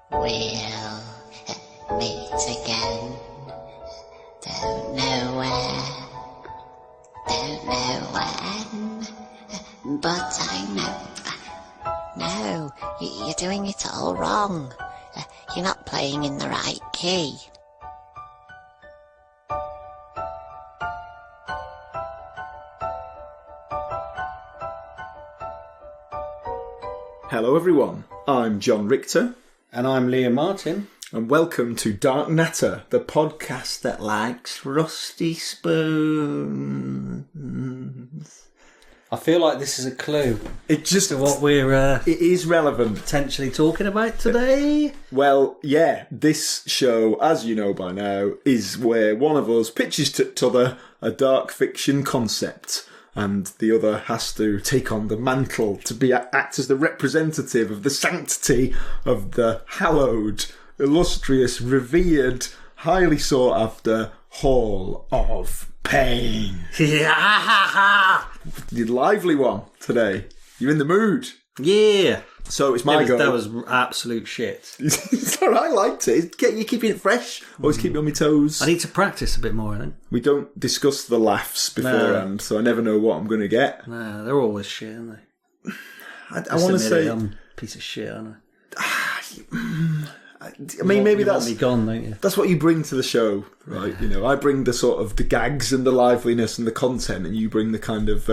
We'll meet again. Don't know where, don't know when, but I know. No, you're doing it all wrong. You're not playing in the right key. Hello everyone, I'm John Richter. And I'm Liam Martin. And welcome to Dark Natter, the podcast that likes rusty spoons. I feel like this is a clue It just to what we're it is relevant. potentially talking about today. Well, yeah, this show, as you know by now, is where one of us pitches to t'other a dark fiction concept, and the other has to take on the mantle to act as the representative of the sanctity of the hallowed, illustrious, revered, highly sought after Hall of Pain. Yeah. The lively one today. You're in the mood. Yeah. So it's my go. That was absolute shit. It's all right, I liked it. You're keeping it fresh. Always keep me on my toes. I need to practice a bit more, I think. We don't discuss the laughs beforehand, so I never know what I'm going to get. No, they're always shit, aren't they? I want to say... I'm a piece of shit, aren't I mean, maybe you want that's... me gone, don't you? That's what you bring to the show, right? You know, I bring the sort of the gags and the liveliness and the content, and you bring the kind of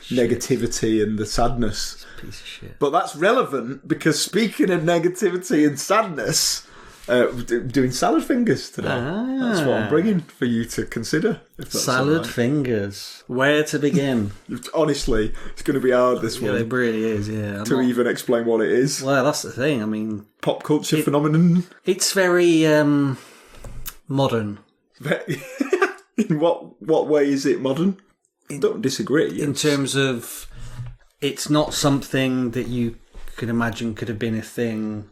negativity and the sadness. Piece of shit. But that's relevant because speaking of negativity and sadness, doing salad fingers today. That's what I'm bringing for you to consider. If that's Salad right. fingers. Where to begin? Honestly, it's going to be hard, this Yeah, one, it really is, yeah. to even explain what it is. Well, that's the thing. I mean, Pop culture phenomenon. it's very modern. In what way is it modern? Don't disagree. In terms of, it's not something that you could imagine could have been a thing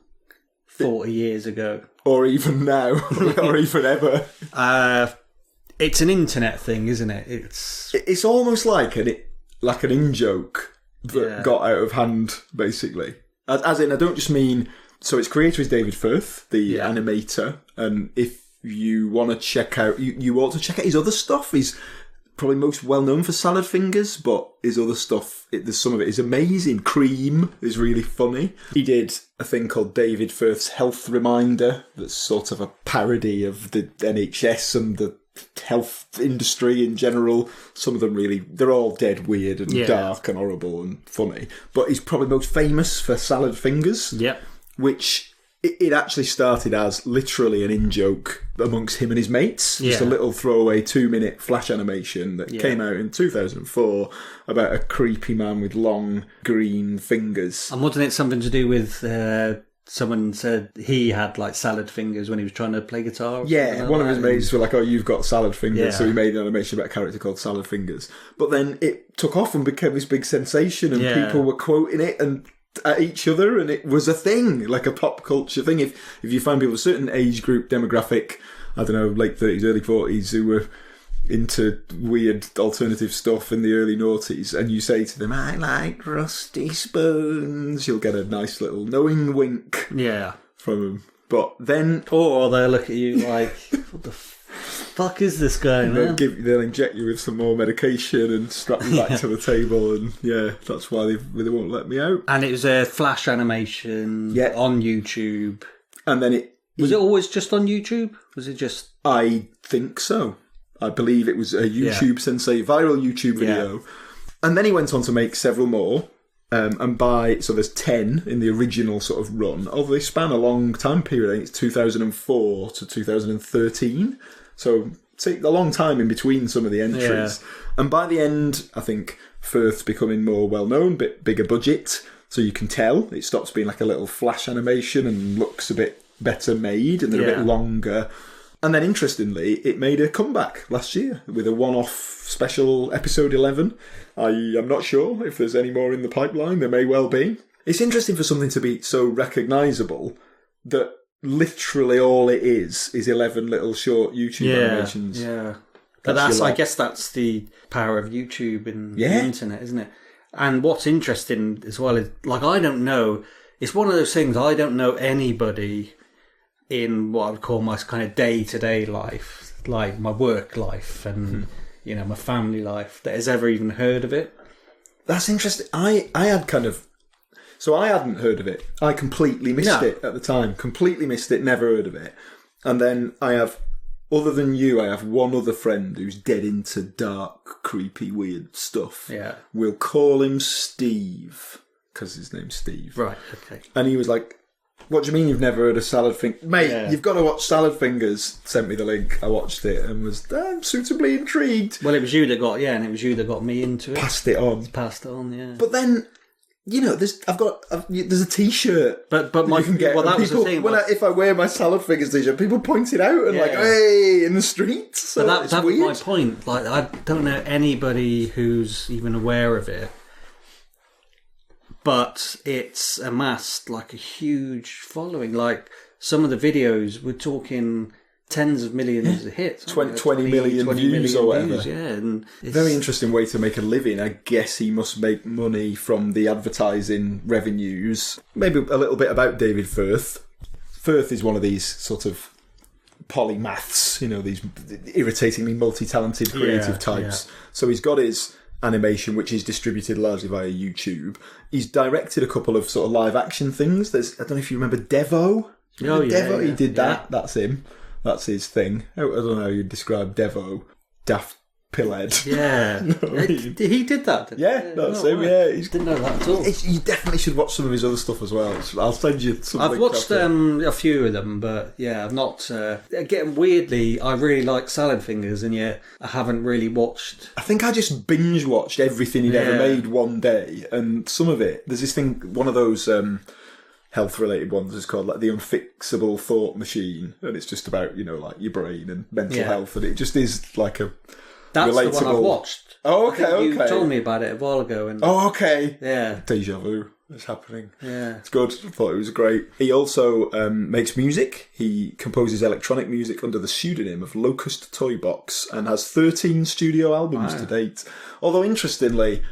40 years ago. Or even now, or even ever. It's an internet thing, isn't it? It's almost like an in-joke that got out of hand, basically. As in, I don't just mean... So its creator is David Firth, the animator, and if you want to check out... You ought to check out his other stuff. He's probably most well-known for Salad Fingers, but his other stuff, there's some of it is amazing. Cream is really funny. He did a thing called David Firth's Health Reminder that's sort of a parody of the NHS and the health industry in general. Some of them really, they're all dead weird and dark and horrible and funny. But he's probably most famous for Salad Fingers, which... It actually started as literally an in-joke amongst him and his mates. Just a little throwaway 2-minute flash animation that came out in 2004 about a creepy man with long green fingers. And wasn't it something to do with... someone said he had like salad fingers when he was trying to play guitar? Yeah, one of his mates were like, oh, you've got salad fingers. So he made an animation about a character called Salad Fingers. But then it took off and became this big sensation and people were quoting it and... at each other, and it was a thing, like a pop culture thing. If you find people of a certain age group demographic, I don't know, late 30s, early 40s, who were into weird alternative stuff in the early noughties, and you say to them, I like rusty spoons, you'll get a nice little knowing wink from them. But then... Or they'll look at you like, what the fuck is this guy, man? They'll inject you with some more medication and strap you back to the table, and that's why they won't let me out. And it was a flash animation on YouTube. And then Was it always just on YouTube? Was it just... I think so. I believe it was a YouTube viral YouTube video. And then he went on to make several more. So there's 10 in the original sort of run. They span a long time period. I think it's 2004 to 2013. So it's a long time in between some of the entries. And by the end, I think Firth's becoming more well-known, bit bigger budget. So you can tell it stops being like a little flash animation and looks a bit better made and they're a bit longer. And then interestingly, it made a comeback last year with a one-off special episode 11. I am not sure if there's any more in the pipeline. There may well be. It's interesting for something to be so recognisable that literally all it is 11 little short YouTube animations. Yeah. But I guess that's the power of YouTube and the internet, isn't it? And what's interesting as well is, like, I don't know it's one of those things. I don't know anybody in what I would call my kind of day-to-day life, like my work life and my family life, that has ever even heard of it. That's interesting. I had kind of... So I hadn't heard of it. I completely missed it at the time. Completely missed it, never heard of it. And then I have, other than you, I have one other friend who's dead into dark, creepy, weird stuff. Yeah. We'll call him Steve, because his name's Steve. Right, okay. And he was like, what do you mean you've never heard of Salad Fingers? Mate, you've got to watch Salad Fingers. Sent me the link. I watched it and was suitably intrigued. Well, it was you that got me into it. Passed it on. Passed it on, yeah. But then, there's a T-shirt. But my, you can get. Well, that was the thing. If I wear my Salad Fingers T-shirt, people point it out and hey, in the streets. So but that was weird. my point. Like, I don't know anybody who's even aware of it. But it's amassed like a huge following. Like some of the videos, we're talking tens of millions of hits. 20 million views or whatever. Yeah, and very interesting way to make a living. I guess he must make money from the advertising revenues. Maybe a little bit about David Firth. Firth is one of these sort of polymaths, these irritatingly multi-talented creative types. Yeah. So he's got his animation, which is distributed largely via YouTube. He's directed a couple of sort of live action things. I don't know if you remember Devo. Devo? He did that. Yeah. That's him. That's his thing. I don't know how you'd describe Devo. Daft Pillhead. Yeah. He did that, didn't he? That's him, yeah. Didn't know that at all. You definitely should watch some of his other stuff as well. I'll send you some. I've watched a few of them, but I've not... Again, weirdly, I really like Salad Fingers, and yet I haven't really watched... I think I just binge-watched everything he'd ever made one day, and some of it... There's this thing, one of those... health-related ones is called like the Unfixable Thought Machine, and it's just about like your brain and mental health, and it just is like a that's relatable... the one I've watched. Oh, okay. You told me about it a while ago. And okay. Yeah. Deja vu is happening. Yeah. It's good. I thought it was great. He also makes music. He composes electronic music under the pseudonym of Locust Toy Box and has 13 studio albums to date. Although, interestingly,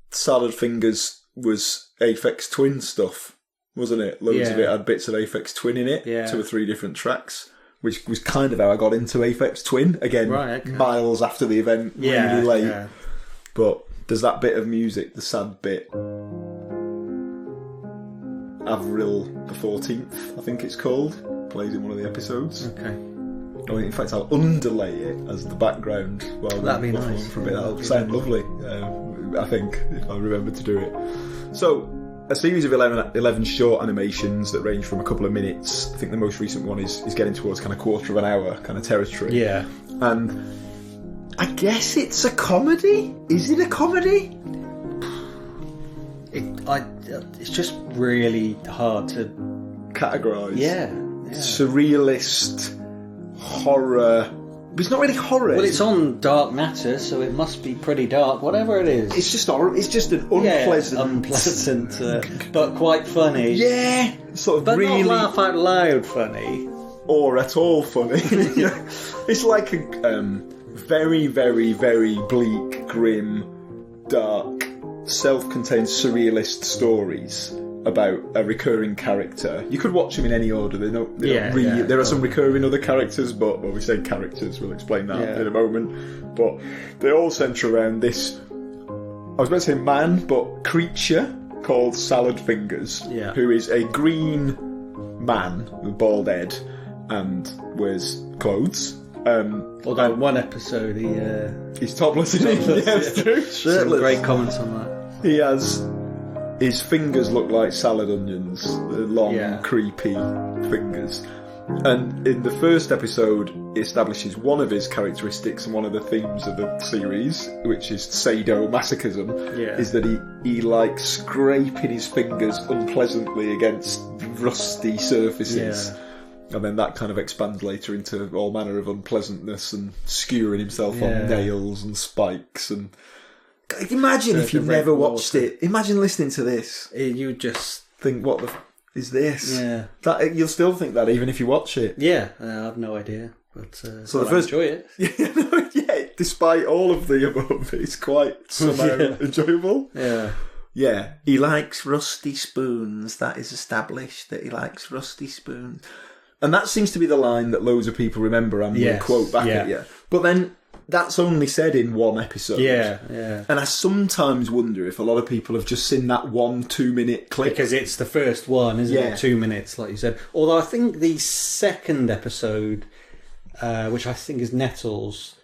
Salad Fingers was Aphex Twin stuff, wasn't it? Loads of it had bits of Aphex Twin in it, 2 or 3 different tracks, which was kind of how I got into Aphex Twin. Again, miles after the event, really late. Yeah. But there's that bit of music, the sad bit. Avril the 14th, I think it's called, plays in one of the episodes. Okay. Oh, in fact, I'll underlay it as the background while that'd be nice. For a bit. That'll sound lovely, I think, if I remember to do it. So, a series of 11 short animations that range from a couple of minutes. I think the most recent one is getting towards kind of quarter of an hour kind of territory. Yeah. And I guess it's a comedy? Is it a comedy? It's just really hard to categorise. Yeah. Surrealist horror. But it's not really horror. Well, it's on Dark Natter, so it must be pretty dark. Whatever it is, it's just an unpleasant, but quite funny. Yeah, sort of, but really not laugh out loud funny, or at all funny. It's like a very, very, very bleak, grim, dark, self-contained surrealist stories about a recurring character. You could watch them in any order. There are some recurring other characters, but when we say characters, we'll explain that in a moment. But they all centre around this, I was about to say man, but creature called Salad Fingers, who is a green man with bald head and wears clothes. Although one episode he's topless, isn't he? Yeah, it's true. Some great comments on that. He has... His fingers look like salad onions, long, creepy fingers. And in the first episode, it establishes one of his characteristics and one of the themes of the series, which is sadomasochism, is that he likes scraping his fingers unpleasantly against rusty surfaces. And then that kind of expands later into all manner of unpleasantness and skewering himself on nails and spikes and... Imagine if you never watched it. Imagine listening to this. You just think, what the is this? Yeah. You'll still think that even if you watch it. Yeah, I have no idea. But so the first, I enjoy it. Despite all of the above, it's quite somehow enjoyable. Yeah. Yeah, he likes rusty spoons. That is established, that he likes rusty spoons. And that seems to be the line that loads of people remember and will quote back at you. But then that's only said in one episode. Yeah, yeah. And I sometimes wonder if a lot of people have just seen that 1-2 minute clip. Because it's the first one, isn't it? 2 minutes, like you said. Although I think the second episode, which I think is Nettles.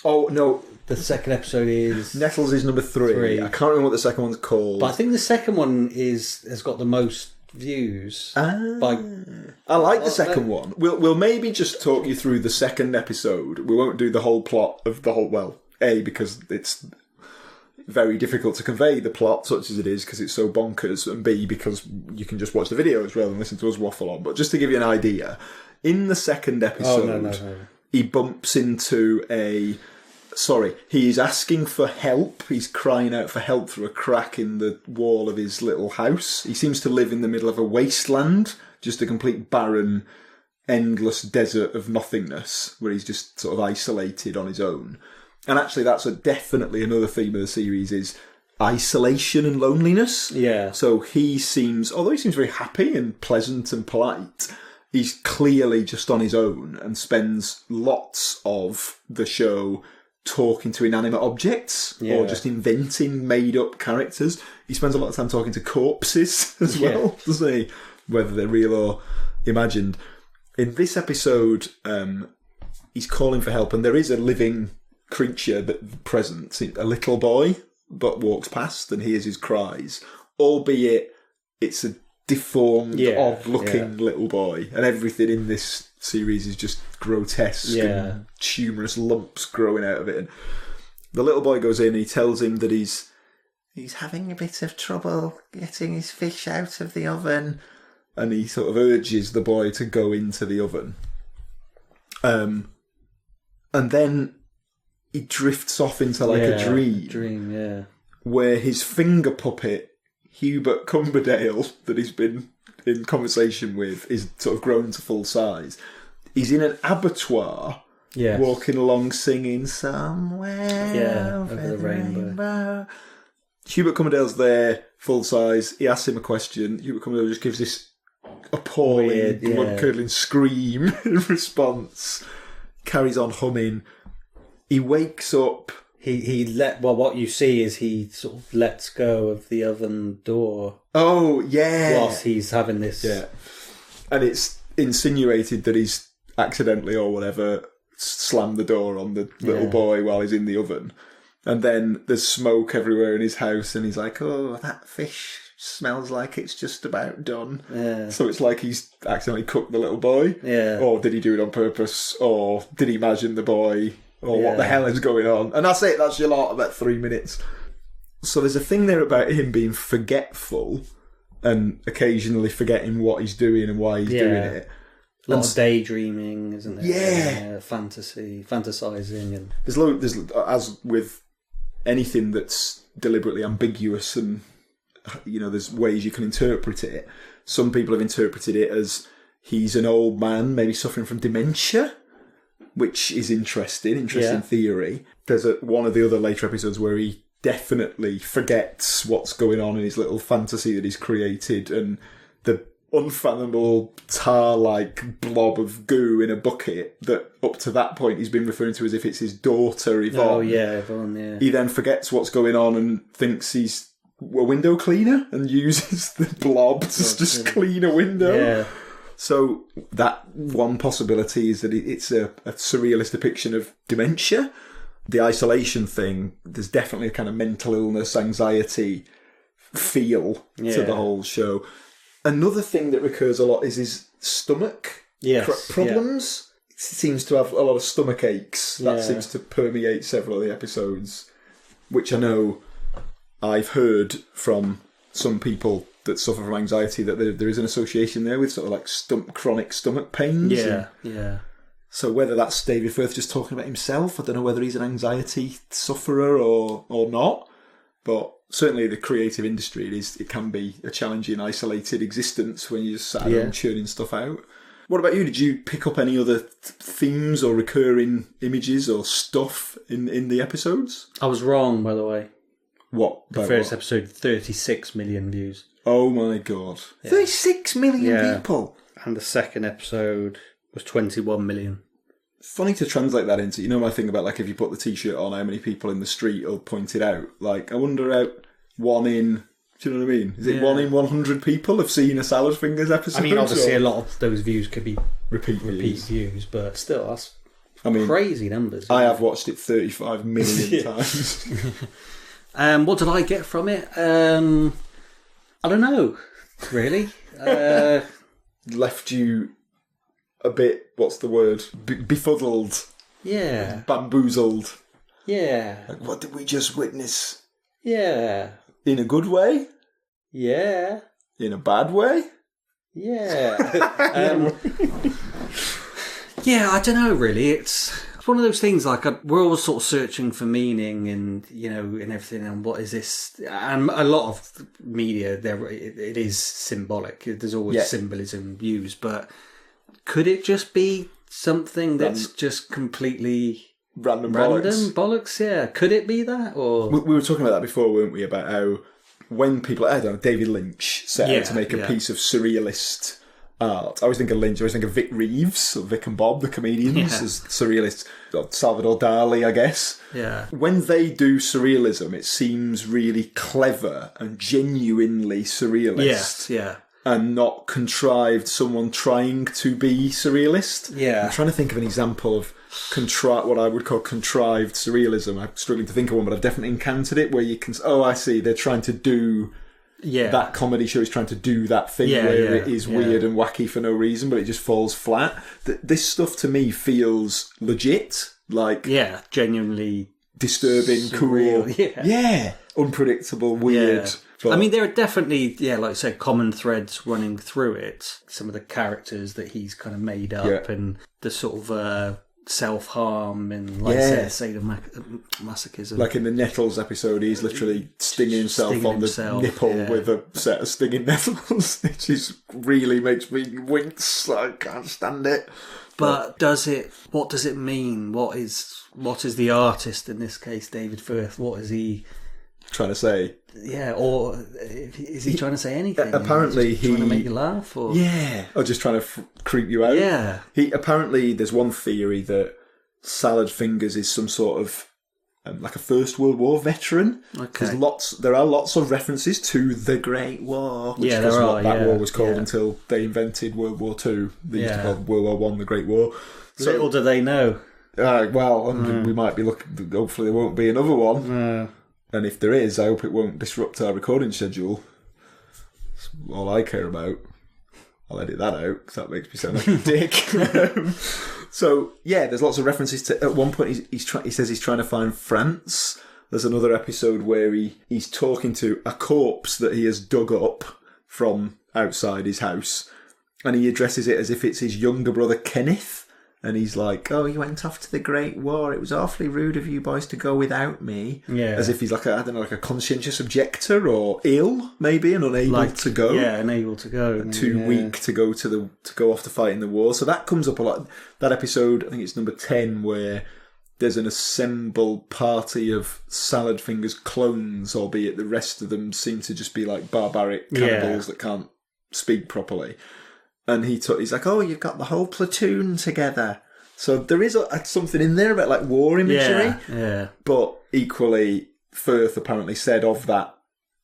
Oh, no. The second episode is... Nettles is number 3. I can't remember what the second one's called. But I think the second one has got the most views. I like the second one. We'll maybe just talk you through the second episode. We won't do the whole plot of the whole... Well, A, because it's very difficult to convey the plot, such as it is, because it's so bonkers, and B, because you can just watch the videos rather than listen to us waffle on. But just to give you an idea, in the second episode, he bumps into a... Sorry, he's asking for help. He's crying out for help through a crack in the wall of his little house. He seems to live in the middle of a wasteland, just a complete barren, endless desert of nothingness, where he's just sort of isolated on his own. And actually, that's definitely another theme of the series is isolation and loneliness. Yeah. So he seems, although he seems very happy and pleasant and polite, he's clearly just on his own and spends lots of the show talking to inanimate objects or just inventing made-up characters. He spends a lot of time talking to corpses as well, doesn't he? Whether they're real or imagined. In this episode, he's calling for help, and there is a living creature that present, a little boy, but walks past and hears his cries, albeit it's a deformed, odd-looking little boy, and everything in this series is just grotesque and humorous lumps growing out of it. And the little boy goes in and he tells him that he's having a bit of trouble getting his fish out of the oven, and he sort of urges the boy to go into the oven. And then he drifts off into like a dream, where his finger puppet, Hubert Cumberdale, that he's been in conversation with, is sort of grown to full size. He's in an abattoir, walking along singing "Somewhere over the Rainbow." Hubert Cumberdale's there, full size. He asks him a question. Hubert Cumberdale just gives this appalling, blood-curdling scream in response. Carries on humming. He wakes up. What you see is he sort of lets go of the oven door. Oh, yeah. Whilst he's having this. Yeah. And it's insinuated that he's accidentally or whatever slammed the door on the little boy while he's in the oven. And then there's smoke everywhere in his house, and he's like, oh, that fish smells like it's just about done. Yeah. So it's like he's accidentally cooked the little boy. Yeah. Or did he do it on purpose? Or did he imagine the boy? Or what the hell is going on? And that's it. That's your lot, about 3 minutes. So there's a thing there about him being forgetful and occasionally forgetting what he's doing and why he's doing it. A lot of daydreaming, isn't there? Yeah. Fantasizing. And there's as with anything that's deliberately ambiguous, and there's ways you can interpret it. Some people have interpreted it as he's an old man, maybe suffering from dementia, which is interesting theory. There's one of the other later episodes where he definitely forgets what's going on in his little fantasy that he's created, and the unfathomable tar-like blob of goo in a bucket that up to that point he's been referring to as if it's his daughter, Yvonne. Oh, yeah, Yvonne, yeah. He then forgets what's going on and thinks he's a window cleaner and uses the blob to just clean a window. Yeah. So that one possibility is that it's a surrealist depiction of dementia. The isolation thing, there's definitely a kind of mental illness, anxiety feel to the whole show. Another thing that recurs a lot is his stomach problems. Yeah. He seems to have a lot of stomach aches. That seems to permeate several of the episodes, which I know I've heard from some people that suffer from anxiety, that there is an association there with sort of like chronic stomach pains. Yeah. So whether that's David Firth just talking about himself, I don't know whether he's an anxiety sufferer or not. But certainly the creative industry, it can be a challenging, isolated existence when you're just sat around churning stuff out. What about you? Did you pick up any other themes or recurring images or stuff in the episodes? I was wrong, by the way. What? The first episode, 36 million views. Oh my god. Yeah. 36 million people! And the second episode was 21 million. Funny to translate that into, you know my thing about, like, if you put the t-shirt on, how many people in the street will point it out. Like, I wonder how one in... Do you know what I mean? Is it 1 in 100 people have seen a Salad Fingers episode? I mean, obviously a lot of those views could be repeat views, but still, that's crazy numbers. I have watched it 35 million times. What did I get from it? I don't know, really. Left you a bit, what's the word? Befuddled. Yeah. Bamboozled. Yeah. Like, what did we just witness? Yeah. In a good way? Yeah. In a bad way? Yeah. Yeah, I don't know, really. It's one of those things, like, we're all sort of searching for meaning and, you know, and everything, and what is this? And a lot of media, it is symbolic. There's always symbolism used, but could it just be something that's just completely... Random bollocks, yeah. Could it be that? Or we were talking about that before, weren't we? About how when people, I don't know, David Lynch set out to make a piece of surrealist art. I always think of Lynch, I always think of Vic Reeves, or Vic and Bob, the comedians, as surrealists. Salvador Dali, I guess. Yeah. When they do surrealism, it seems really clever and genuinely surrealist. Yes, yeah. And not contrived, someone trying to be surrealist. Yeah. I'm trying to think of an example of what I would call contrived surrealism. I'm struggling to think of one, but I've definitely encountered it where you can... Oh, I see. They're trying to do... Yeah. That comedy show is trying to do that thing where it is weird and wacky for no reason, but it just falls flat. This stuff to me feels legit. Like... Yeah, genuinely... Disturbing, surreal, cool. Yeah. Unpredictable, weird... Yeah. But, I mean, there are definitely, like I said, common threads running through it. Some of the characters that he's kind of made up and the sort of self-harm and, like I said, sadomasochism. Like in the Nettles episode, he's literally stinging himself on the nipple with a set of stinging nettles, which really makes me wince. I can't stand it. But what does it mean? What is the artist, in this case, David Firth, what is he... trying to say? Yeah, or is he trying to say anything? Apparently he's trying to make you laugh, or or just trying to creep you out. Yeah. Apparently there's one theory that Salad Fingers is some sort of like a First World War veteran. Okay. There are lots of references to the Great War, which is what that war was called until they invented World War II. They used to call World War One the Great War. So, little do they know. We might be looking. Hopefully, there won't be another one. And if there is, I hope it won't disrupt our recording schedule. That's all I care about. I'll edit that out because that makes me sound like a dick. So, there's lots of references to... At one point, he says he's trying to find France. There's another episode where he's talking to a corpse that he has dug up from outside his house. And he addresses it as if it's his younger brother, Kenneth. And he's like, oh, you went off to the Great War. It was awfully rude of you boys to go without me. Yeah. As if he's like a conscientious objector or ill, maybe, and unable to go. Yeah, unable to go. Too weak to go off to fight in the war. So that comes up a lot. That episode, I think it's number 10, where there's an assembled party of Salad Fingers clones, albeit the rest of them seem to just be like barbaric cannibals that can't speak properly. And he's like, oh, you've got the whole platoon together. So there is something in there about like war imagery. Yeah. But equally, Firth apparently said of that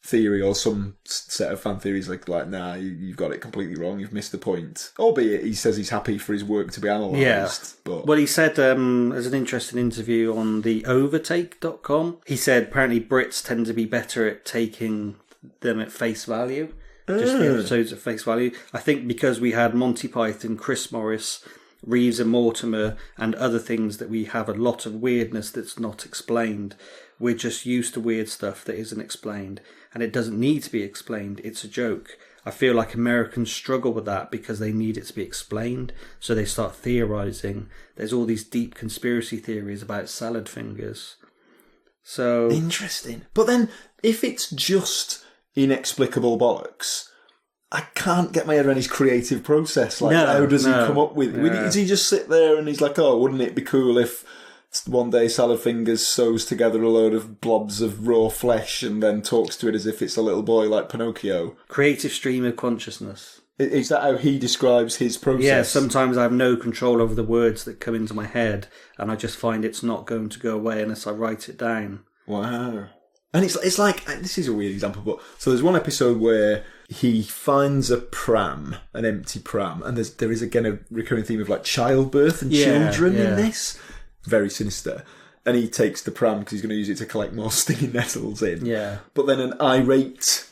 theory, or some set of fan theories, like nah, you've got it completely wrong. You've missed the point. Albeit he says he's happy for his work to be analysed. Yeah. But... Well, he said, there's an interesting interview on the overtake.com. He said apparently Brits tend to be better at taking them at face value. Just the episodes at face value. I think because we had Monty Python, Chris Morris, Reeves and Mortimer, and other things that we have a lot of weirdness that's not explained. We're just used to weird stuff that isn't explained. And it doesn't need to be explained. It's a joke. I feel like Americans struggle with that because they need it to be explained. So they start theorising. There's all these deep conspiracy theories about salad fingers. So interesting. But then, if it's just... inexplicable bollocks, I can't get my head around his creative process. Like, how does he come up with... Does he just sit there and he's like, oh, wouldn't it be cool if one day Salad Fingers sews together a load of blobs of raw flesh and then talks to it as if it's a little boy like Pinocchio. Creative stream of consciousness. Is that how he describes his process? Yeah, sometimes I have no control over the words that come into my head, and I just find it's not going to go away unless I write it down. Wow. And it's like, this is a weird example, but so there's one episode where he finds a pram, an empty pram, and there is again a recurring theme of like childbirth and children in this. Very sinister. And he takes the pram because he's going to use it to collect more stinging nettles in. Yeah. But then an irate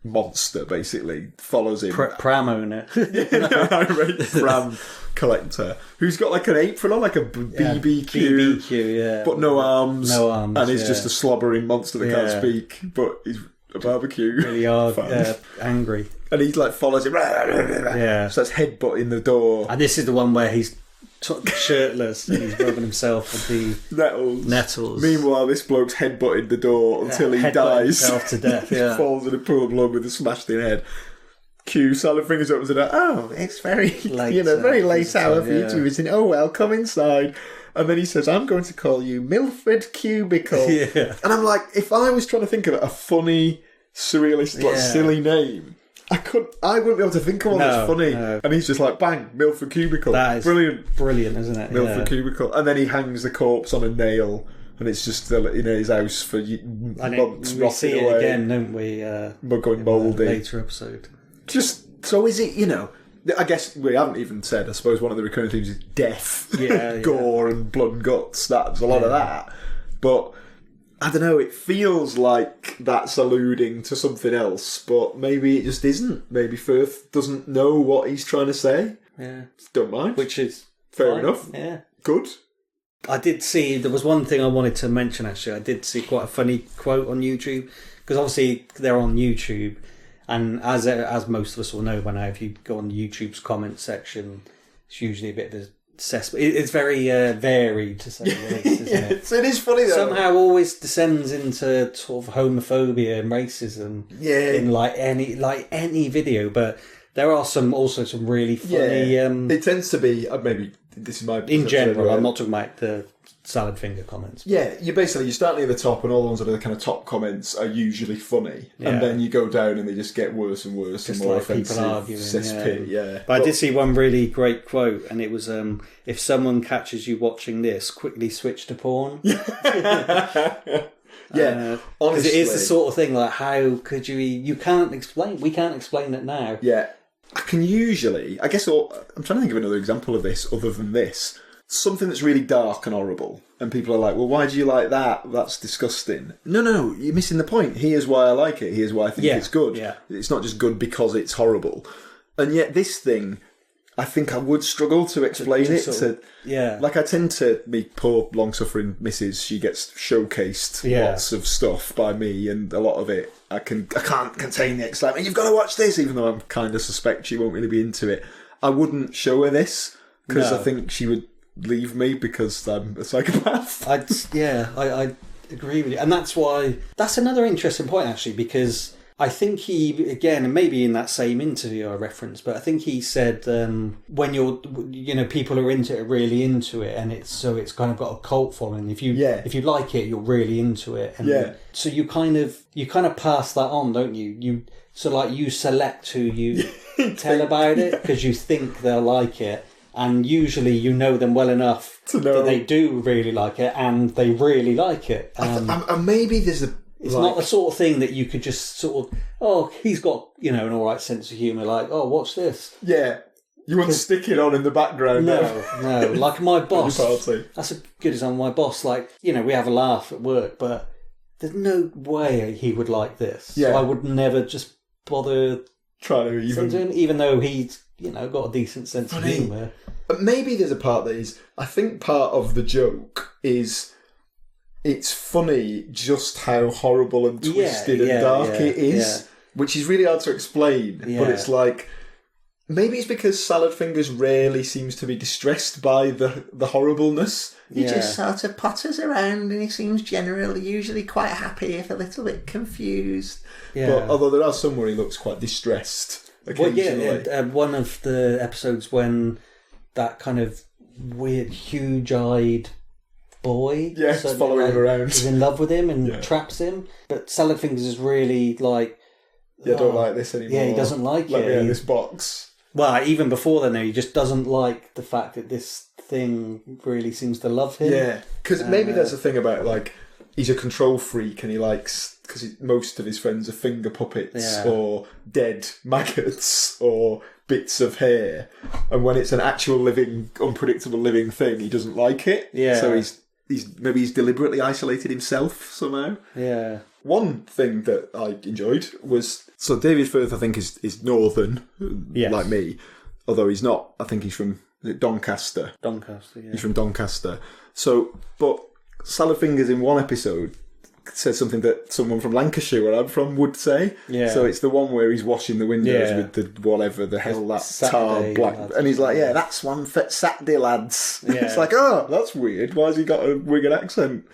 monster basically follows him. Pram owner. An irate pram collector who's got like an apron on, like a BBQ. BBQ, yeah. But no arms. No arms. And he's just a slobbering monster that can't speak. But he's a barbecue. Really hard, angry. And he like follows him. Yeah. So that's headbutting the door. And this is the one where he's shirtless and he's rubbing himself with the nettles. Meanwhile, this bloke's headbutted the door until he dies. Himself to death, yeah. Falls in a pool of blood with a smashed in head. Cue Salad Fingers opens the door. Oh, it's very late, very late hour for you to be visiting. Oh well, come inside. And then he says, I'm going to call you Milford Cubicle. Yeah. And I'm like, if I was trying to think of a funny, surrealist, silly name, I wouldn't be able to think of one that's funny. No. And he's just like, bang, Milford Cubicle. That is brilliant. Brilliant, isn't it? Milford Cubicle. And then he hangs the corpse on a nail, and it's just in his house for months. We see it again, don't we? Going mouldy. Later episode. Just, so is it, I guess we haven't even said, I suppose one of the recurring themes is death. Gore and blood and guts. There's a lot of that. But I don't know, it feels like that's alluding to something else, but maybe it just isn't. Maybe Firth doesn't know what he's trying to say. Yeah. Don't mind. Which is fair fine. enough. Yeah. Good. I did see, there was one thing I wanted to mention actually. I did see quite a funny quote on YouTube, because obviously they're on YouTube, and as most of us will know by now, if you go on YouTube's comment section, it's usually a bit of a cesspool. It's very varied, to say the least, isn't it? It is funny though. Somehow always descends into sort of homophobia and racism in like any video, but there are also some really funny. It tends to be maybe this is my in general. I'm not talking about the salad finger comments. Yeah, you start near the top, and all the ones that are the kind of top comments are usually funny, and then you go down, and they just get worse and worse and more offensive. People arguing, cesspit, But I did see one really great quote, and it was, "If someone catches you watching this, quickly switch to porn." Yeah, honestly, because it is the sort of thing like, how could you? You can't explain. We can't explain it now. Yeah, I can usually. I guess I'm trying to think of another example of this other than this. Something that's really dark and horrible, and people are like, well, why do you like that? That's disgusting. No, you're missing the point. Here's why I like it. Here's why I think it's good. Yeah. It's not just good because it's horrible. And yet this thing, I think I would struggle to explain Like I tend to, me poor long-suffering missus, she gets showcased lots of stuff by me, and a lot of it, I can't contain the excitement. You've got to watch this, even though I kind of suspect she won't really be into it. I wouldn't show her this, because I think she would leave me because I'm a psychopath. I agree with you, and that's another interesting point actually, because I think he, again, maybe in that same interview I referenced, but I think he said when people are into it, really into it, and it's kind of got a cult following. If you like it, you're really into it, and so you kind of pass that on, don't you? You select who you tell about it because you think they'll like it. And usually you know them well enough that they do really like it, and they really like it. And maybe there's it's not the sort of thing that you could just sort of, he's got, an all right sense of humour, like, watch this. Yeah. You wouldn't stick it on in the background. No. Like my boss. That's a good example. My boss, like, we have a laugh at work, but there's no way he would like this. Yeah. So I would never just bother trying to even though he's, got a decent sense of humour. But maybe there's a part that is, I think part of the joke is it's funny just how horrible and twisted and dark it is, which is really hard to explain. But it's like, maybe it's because Salad Fingers rarely seems to be distressed by the horribleness. He just sort of potters around, and he seems usually quite happy, if a little bit confused. Yeah. But although there are some where he looks quite distressed occasionally. Well, one of the episodes when that kind of weird, huge-eyed boy. Yes, following him around. Is in love with him and traps him. But Salad Fingers is really like... I don't like this anymore. Yeah, he doesn't like it. Let me out of this box. Well, even before then, he just doesn't like the fact that this thing really seems to love him. Yeah, because maybe there's a thing about, like, he's a control freak and he likes... Because most of his friends are finger puppets or dead maggots or bits of hair. And when it's an actual living, unpredictable living thing, he doesn't like it. Yeah. So he's deliberately isolated himself somehow. Yeah. One thing that I enjoyed was... So David Firth, I think, is northern, like me. Although he's not. I think he's from Doncaster. Doncaster, yeah. He's from Doncaster. So, but Salad Fingers in one episode says something that someone from Lancashire, where I'm from, would say. Yeah. So it's the one where he's washing the windows with the whatever the hell that tar black, lads. And he's like, "Yeah, that's one for Saturday lads." Yeah. It's like, oh, that's weird. Why has he got a Wigan accent?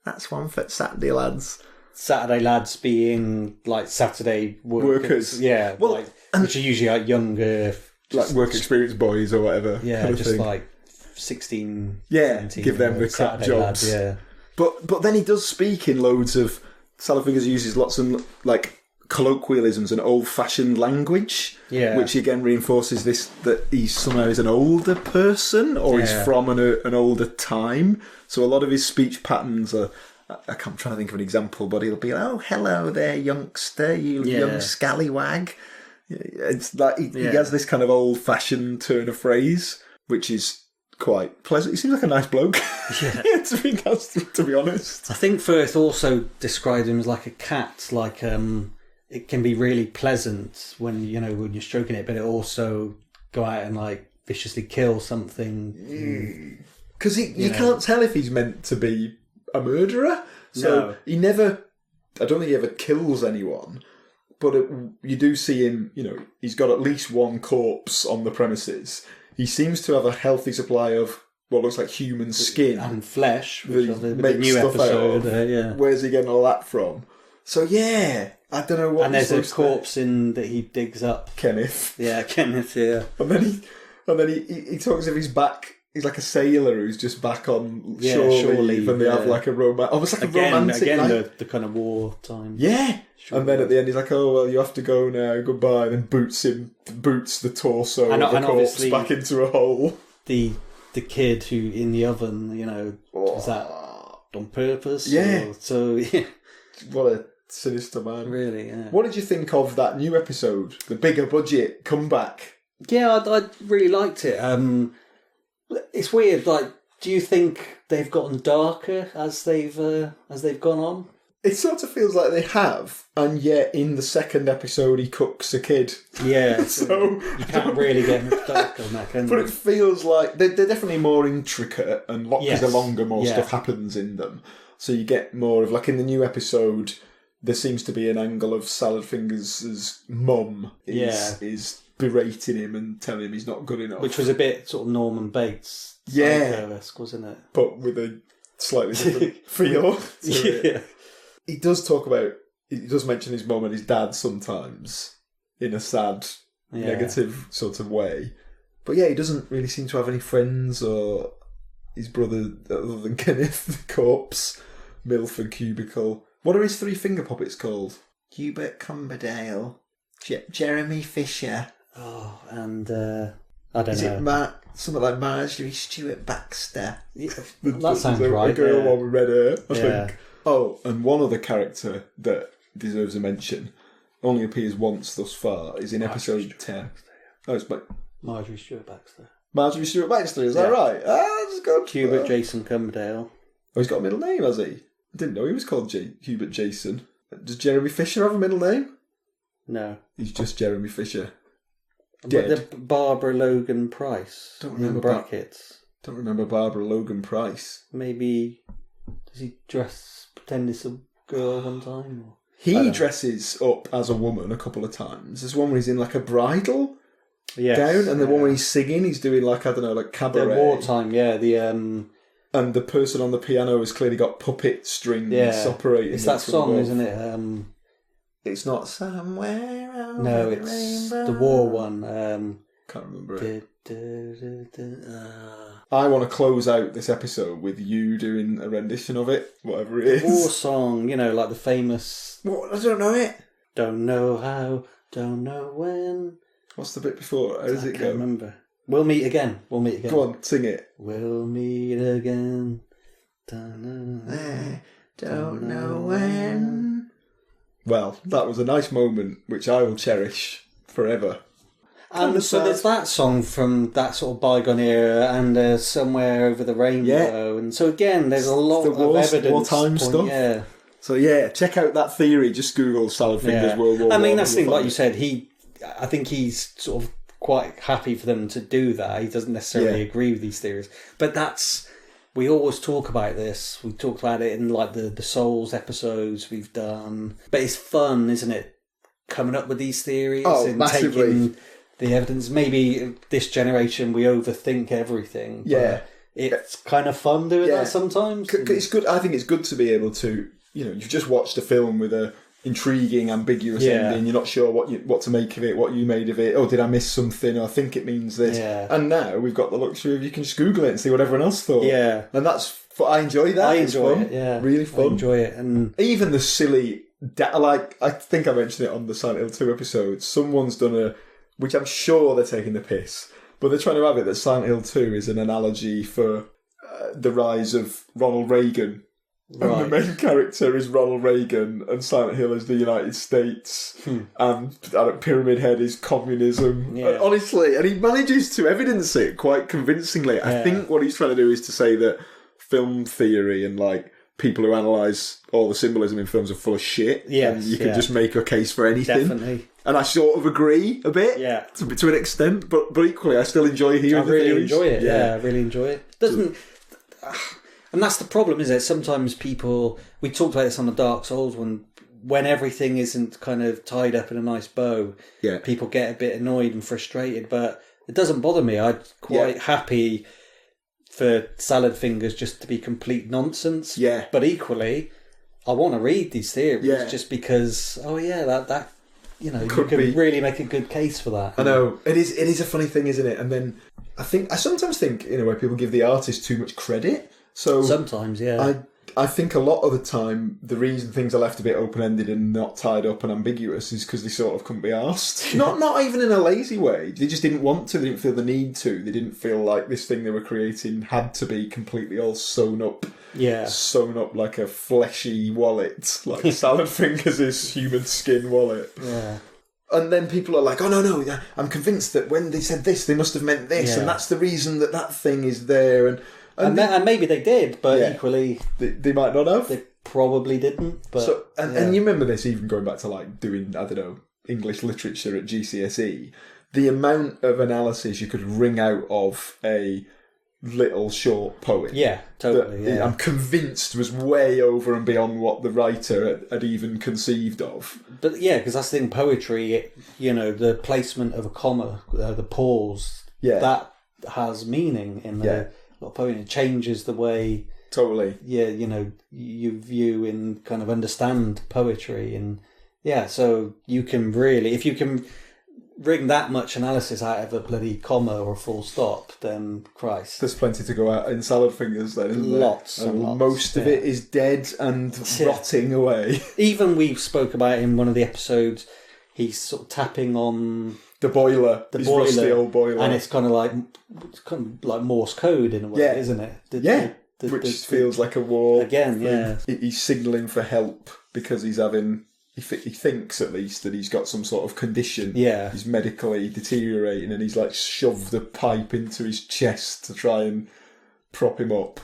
That's one for Saturday lads. Saturday lads being like Saturday workers. Yeah, well, like, which are usually like younger, like work experience boys or whatever. Yeah, just thing. Like 16, yeah, 17, give them the crap Saturday jobs. Lads, yeah. But then he does speak in loads of... Salad Fingers uses lots of like colloquialisms and old-fashioned language, which again reinforces this, that he somehow is an older person or he's from an older time. So a lot of his speech patterns are... I'm trying to think of an example, but he'll be like, "Oh, hello there, youngster, you young scallywag." It's like he has this kind of old-fashioned turn of phrase, which is quite pleasant. He seems like a nice bloke. Yeah. to be honest. I think Firth also described him as like a cat. Like it can be really pleasant when you're stroking it, but it also go out and like viciously kill something. Because you can't tell if he's meant to be a murderer. So he never... I don't think he ever kills anyone. But you do see him, he's got at least one corpse on the premises. He seems to have a healthy supply of what looks like human skin. And flesh, which is the new episode. Where's he getting all that from? So, I don't know what... And there's a corpse that he digs up. Kenneth. Yeah, Kenneth, yeah. And then he talks of his back... He's like a sailor who's just back on shore leave, and they have like a romantic night. The kind of wartime. Yeah. And then at the end he's like, "Oh well, you have to go now. Goodbye." And then boots the torso of the corpse back into a hole. The kid who in the oven, is that on purpose? Yeah. Yeah. What a sinister man. Really. Yeah. What did you think of that new episode? The bigger budget comeback. Yeah, I really liked it. It's weird. Like, do you think they've gotten darker as they've gone on? It sort of feels like they have, and yet in the second episode he cooks a kid. Yeah, so you can't really get much darker than that, can you? But it feels like they're definitely more intricate, and because they're longer, more stuff happens in them. So you get more of, like in the new episode, there seems to be an angle of Salad Fingers' mum is berating him and telling him he's not good enough. Which was a bit sort of Norman Bates psycho-esque, wasn't it? But with a slightly different feel. He does mention his mum and his dad sometimes in a sad, negative sort of way. But he doesn't really seem to have any friends or his brother other than Kenneth, the corpse, Milf and Cubicle. What are his three finger puppets called? Hubert Cumberdale, Jeremy Fisher. Oh, and I don't know. Is it something like Marjorie Stewart Baxter? That sounds right. A girl one with red hair, I think. Oh, and one other character that deserves a mention, only appears once thus far, is in episode 10. Oh, it's Marjorie Stewart Baxter. Marjorie Stewart Baxter, is that right? Ah, that's good. Hubert Jason Cumberdale. Oh, he's got a middle name, has he? I didn't know he was called Hubert Jason. Does Jeremy Fisher have a middle name? No. He's just Jeremy Fisher. But the Barbara Logan Price. Don't remember brackets. Don't remember Barbara Logan Price. Maybe does he pretend it's a girl one time? Or? He dresses up as a woman a couple of times. There's one where he's in like a bridal gown, and the one where he's singing, he's doing like, I don't know, like cabaret. The wartime, and the person on the piano has clearly got puppet strings operating. It's that song, isn't it? It's not Somewhere Over No, it's the Rainbow. the war one. Can't remember it. I want to close out this episode with you doing a rendition of it, whatever it is. War song, like the famous... What? I don't know it. Don't know how, don't know when. What's the bit before? How does it go? I can't remember. We'll meet again. Go on, sing it. We'll meet again. Don't know when. Well, that was a nice moment, which I will cherish forever. And so there's that song from that sort of bygone era, and Somewhere Over the Rainbow. And so again, there's a lot of evidence. Wartime stuff. Yeah. So yeah, check out that theory. Just Google Salad Fingers World War I mean, One, that's the thing, like you said, I think he's sort of quite happy for them to do that. He doesn't necessarily agree with these theories. But we always talk about this. We talked about it in like the Souls episodes we've done. But it's fun, isn't it? Coming up with these theories and massively. Taking the evidence. Maybe this generation, we overthink everything. Yeah. But it's kind of fun doing that sometimes. It's good. I think it's good to be able to, you've just watched a film with a intriguing, ambiguous ending. You're not sure what to make of it, what you made of it. Oh, did I miss something? I think it means this. Yeah. And now we've got the luxury of you can just Google it and see what everyone else thought. Yeah. And I enjoy that. I enjoy it. Yeah. Really fun. I enjoy it. And even the silly, I think I mentioned it on the Silent Hill 2 episode. Someone's done which I'm sure they're taking the piss, but they're trying to have it that Silent Hill 2 is an analogy for the rise of Ronald Reagan. Right. And the main character is Ronald Reagan, and Silent Hill is the United States, and Pyramid Head is communism. Yeah. Honestly, and he manages to evidence it quite convincingly. Yeah. I think what he's trying to do is to say that film theory and like people who analyse all the symbolism in films are full of shit. Yes, and you can just make a case for anything. Definitely. And I sort of agree a bit, to an extent, but equally I still enjoy hearing the theories. I really enjoy it. Yeah, I really enjoy it. And that's the problem, isn't it? Sometimes we talked about this on the Dark Souls one, when everything isn't kind of tied up in a nice bow, people get a bit annoyed and frustrated, but it doesn't bother me. I'm quite happy for Salad Fingers just to be complete nonsense. Yeah. But equally, I want to read these theories just because, that you can really make a good case for that. I know. It is a funny thing, isn't it? And then I sometimes think, where people give the artist too much credit. So sometimes, I think a lot of the time the reason things are left a bit open-ended and not tied up and ambiguous is because they sort of couldn't be arsed. Not even in a lazy way. They just didn't want to. They didn't feel the need to. They didn't feel like this thing they were creating had to be completely all sewn up like a fleshy wallet, like Salad Fingers' human skin wallet. Yeah. And then people are like, oh, no, I'm convinced that when they said this, they must have meant this, and that's the reason that thing is there. And maybe they did, but equally... They might not have. They probably didn't. But and you remember this, even going back to like doing, I don't know, English literature at GCSE, the amount of analysis you could wring out of a little short poem. Yeah, totally. That I'm convinced was way over and beyond what the writer had even conceived of. But because that's the thing, poetry, the placement of a comma, the pause, that has meaning in the... poem. It changes the way you view and kind of understand poetry, and so you can really, if you can wring that much analysis out of a bloody comma or a full stop, then Christ, there's plenty to go out in Salad Fingers then, isn't there? Lots and lots. Most of it is dead and rotting away. Even we spoke about in one of the episodes, he's sort of tapping on the boiler, his rusty old boiler, and it's kind of like Morse code in a way, isn't it? Which feels like a war again. Yeah, he's signalling for help because he's having. He thinks at least that he's got some sort of condition. Yeah, he's medically deteriorating, and he's like shoved a pipe into his chest to try and prop him up.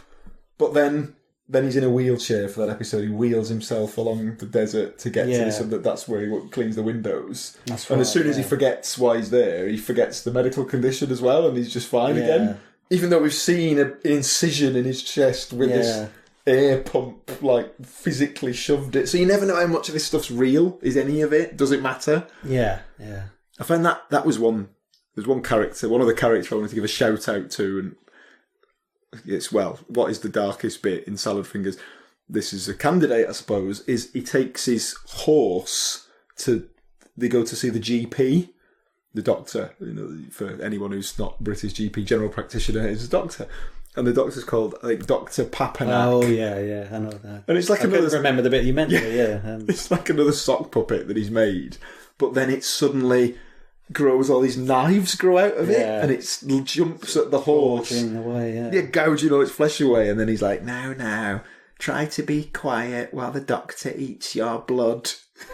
But then he's in a wheelchair for that episode. He wheels himself along the desert to get to this, and that's where he cleans the windows. That's right, and as soon as he forgets why he's there, he forgets the medical condition as well, and he's just fine again. Even though we've seen an incision in his chest with this air pump, like, physically shoved it. So you never know how much of this stuff's real. Is any of it? Does it matter? Yeah. I found that was one... There's one character, one other character I wanted to give a shout out to, and it's, what is the darkest bit in Salad Fingers? This is a candidate, I suppose, is he takes his horse they go to see the GP, the doctor, for anyone who's not British GP general practitioner, is a doctor. And the doctor's called, Dr. Papanak. Oh, yeah, I know that. And it's like I couldn't remember the bit you meant. It's like another sock puppet that he's made. But then it suddenly grows, all these knives grow out of it, and it jumps at the horse. Gouging away, gouging all its flesh away. And then he's like, now, try to be quiet while the doctor eats your blood.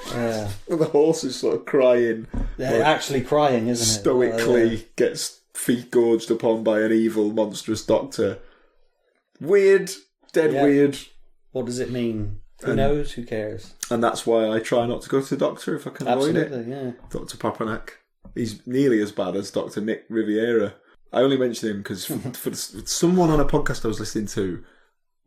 Yeah. And the horse is sort of crying. Yeah, actually crying, isn't it? Stoically gets feet gorged upon by an evil, monstrous doctor. Weird. Weird. What does it mean? Who knows? Who cares? And that's why I try not to go to the doctor if I can avoid it. Absolutely, yeah. Dr. Papanak. He's nearly as bad as Dr. Nick Riviera. I only mention him because for someone on a podcast I was listening to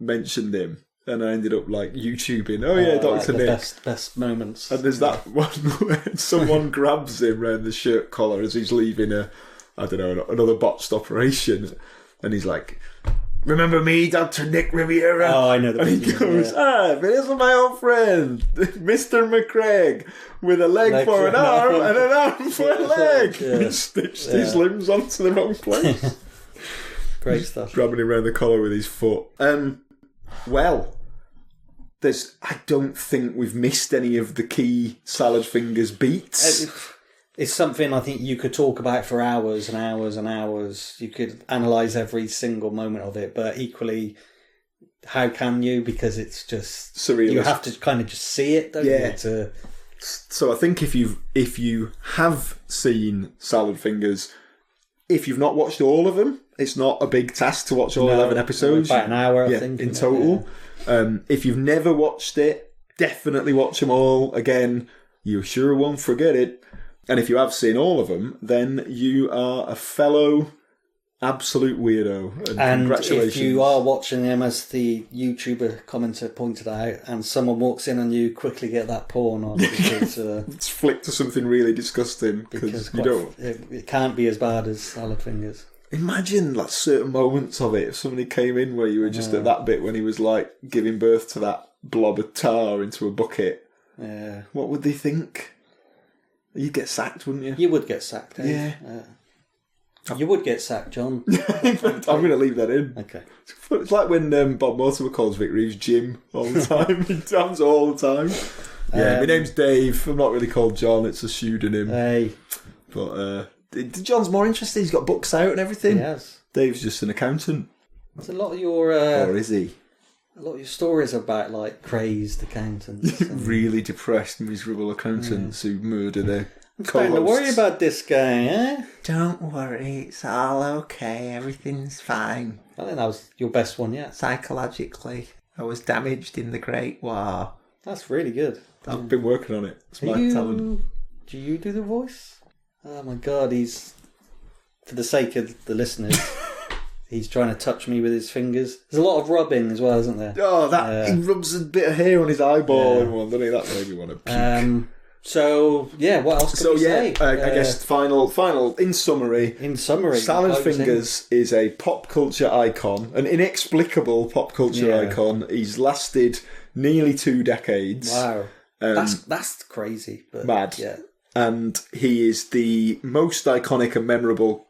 mentioned him. And I ended up YouTubing. Oh yeah, Dr. Nick. Best moments. And there's that one where someone grabs him round the shirt collar as he's leaving another botched operation, and he's like, "Remember me, Dr. Nick Riviera?" Oh, I know the. And he goes, "This is my old friend, Mr. McCraig, with a leg for an arm and an arm for a leg." And he stitched his limbs onto the wrong place. Great stuff. Grabbing him round the collar with his foot. Well. I don't think we've missed any of the key Salad Fingers beats. It's something I think you could talk about for hours and hours and hours. You could analyse every single moment of it, but equally, how can you? Because it's just surreal. You have to kind of just see it, don't you? So I think if you have seen Salad Fingers, if you've not watched all of them, it's not a big task to watch all 11 episodes. About an hour, I think, in total. If you've never watched it, definitely watch them all. Again, you sure won't forget it. And if you have seen all of them, then you are a fellow absolute weirdo. And congratulations. If you are watching them, as the YouTuber commenter pointed out, and someone walks in on you, quickly get that porn on. Because, it's flicked to something really disgusting. Because you don't. It can't be as bad as Salad Fingers. Imagine certain moments of it. If somebody came in where you were just at that bit when he was giving birth to that blob of tar into a bucket. Yeah. What would they think? You'd get sacked, wouldn't you? You would get sacked. Yeah. You would get sacked, John. I'm going to leave that in. Okay. It's like when Bob Mortimer calls Vic Reeves Jim all the time. He sounds all the time. Yeah, my name's Dave. I'm not really called John. It's a pseudonym. Hey. But John's more interesting. He's got books out and everything. He has. Dave's just an accountant. There's a lot of your... or is he? A lot of your stories are about, crazed accountants. Really depressed, miserable accountants who murder their I'm starting to worry about this guy, eh? Don't worry, it's all okay. Everything's fine. I think that was your best one yet. Psychologically, I was damaged in the Great War. That's really good. I've been working on it. It's my talent. Do you do the voice? Oh my God, for the sake of the listeners, he's trying to touch me with his fingers. There's a lot of rubbing as well, isn't there? Oh, he rubs a bit of hair on his eyeball in one, doesn't he? That made me want to puke. So, what else can we say? I guess final, in summary, Salad Fingers is a pop culture icon, an inexplicable pop culture icon. He's lasted nearly 2 decades. Wow. That's crazy. But mad. Yeah. And he is the most iconic and memorable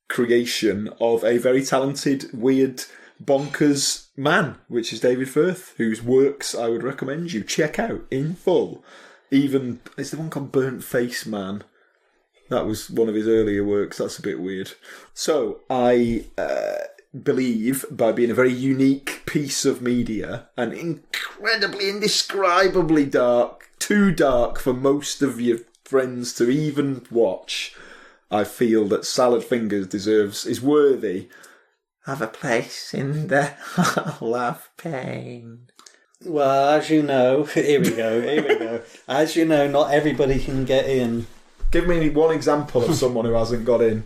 creation of a very talented, weird, bonkers man, which is David Firth, whose works I would recommend you check out in full. Even, is the one called Burnt Face Man? That was one of his earlier works. That's a bit weird. So, I believe, by being a very unique piece of media, and incredibly, indescribably dark, too dark for most of your friends to even watch, I feel that Salad Fingers is worthy of a place in the Hall of Pain. Well, as you know, here we go. As you know, not everybody can get in. Give me one example of someone who hasn't got in.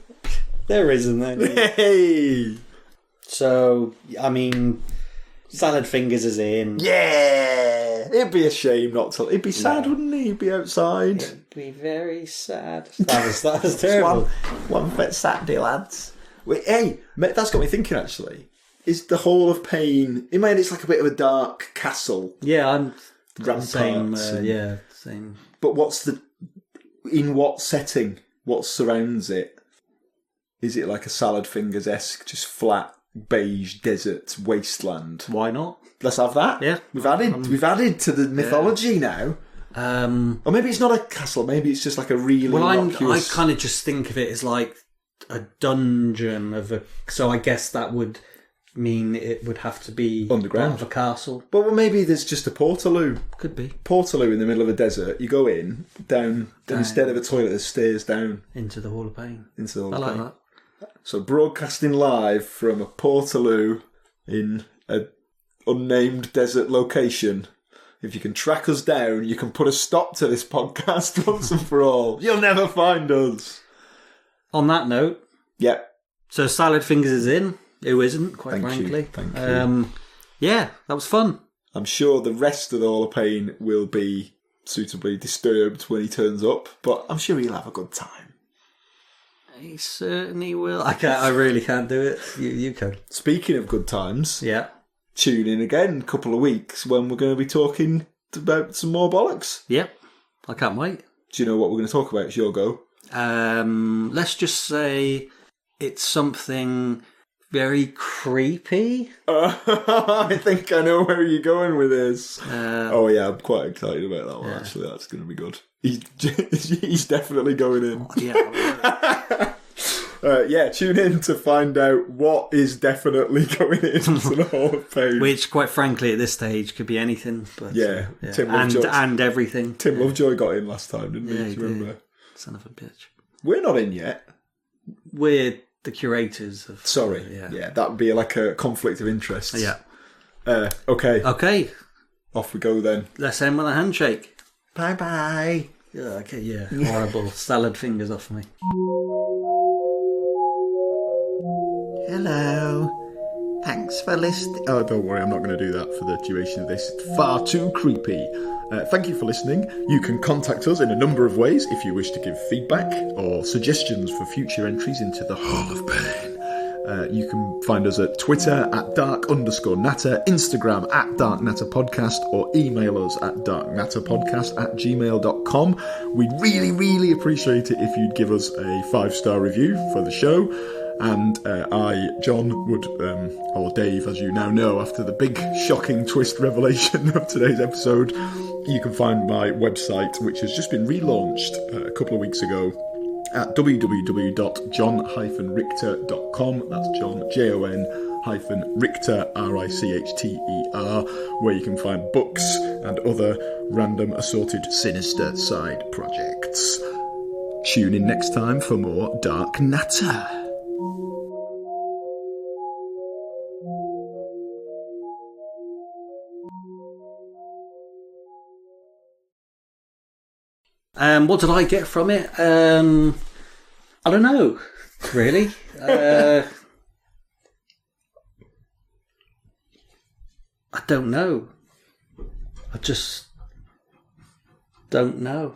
There isn't any. Hey! So, I mean, Salad Fingers is in. Yeah! It'd be a shame not to. It'd be sad, wouldn't he? He'd be outside. It'd be very sad. That was terrible. One for Saturday, lads. Wait, hey, that's got me thinking, actually. Is the Hall of Pain... In my head, it's like a bit of a dark castle. Yeah, I'm... Ramparts. Same. But in what setting? what surrounds it? Is it like a salad fingers-esque, just flat, beige desert wasteland? Why not? Let's have that. Yeah. We've added to the mythology now. Or maybe it's not a castle, maybe it's just like a really I kind of just think of it as like a dungeon so I guess that would mean it would have to be underground part of a castle. Well, maybe there's just a portaloo. Could be. Portaloo in the middle of a desert. You go in, down. And instead of a toilet, there's stairs down. Into the Hall of Pain. Into the Hall of I Pain. like that. So broadcasting live from a portaloo in a unnamed desert location. If you can track us down, you can put a stop to this podcast once and for all. You'll never find us. On that note. Yep. So Salad Fingers is in. Who isn't, quite frankly. Thank you. Yeah, that was fun. I'm sure the rest of the Hall of Pain will be suitably disturbed when he turns up, but I'm sure he'll have a good time. He certainly will. I really can't do it. You can. Speaking of good times, yeah, tune in again a couple of weeks when we're going to be talking about some more bollocks. Yep, I can't wait. Do you know what we're going to talk about? It's your go. Let's just say it's something very creepy. I think I know where you're going with this. I'm quite excited about that one, actually. That's going to be good. He's definitely going in. Tune in to find out what is definitely going into the Hall of Pain. Which, quite frankly, at this stage could be anything. But, Tim Lovejoy. And everything. Tim Lovejoy got in last time, didn't he? Do you remember? Son of a bitch. We're not in yet. We're the curators of... Sorry. That would be like a conflict of interest. Yeah. Okay. Off we go then. Let's end with a handshake. Bye-bye. Horrible. Salad fingers off me. Hello. Thanks for listening. Oh, don't worry, I'm not going to do that for the duration of this. It's far too creepy. Thank you for listening. You can contact us in a number of ways if you wish to give feedback or suggestions for future entries into the Hall of Pain. You can find us at Twitter at @dark_natter, Instagram at darknatterpodcast, or email us at darknatterpodcast@gmail.com. We'd really, really appreciate it if you'd give us a 5-star review for the show. And John, would, or Dave, as you now know, after the big shocking twist revelation of today's episode, you can find my website, which has just been relaunched a couple of weeks ago, at www.john-richter.com. That's John, Jon-Richter, RICHTER, where you can find books and other random assorted sinister side projects. Tune in next time for more Dark Natter. What did I get from it? I don't know, really. I don't know. I just don't know.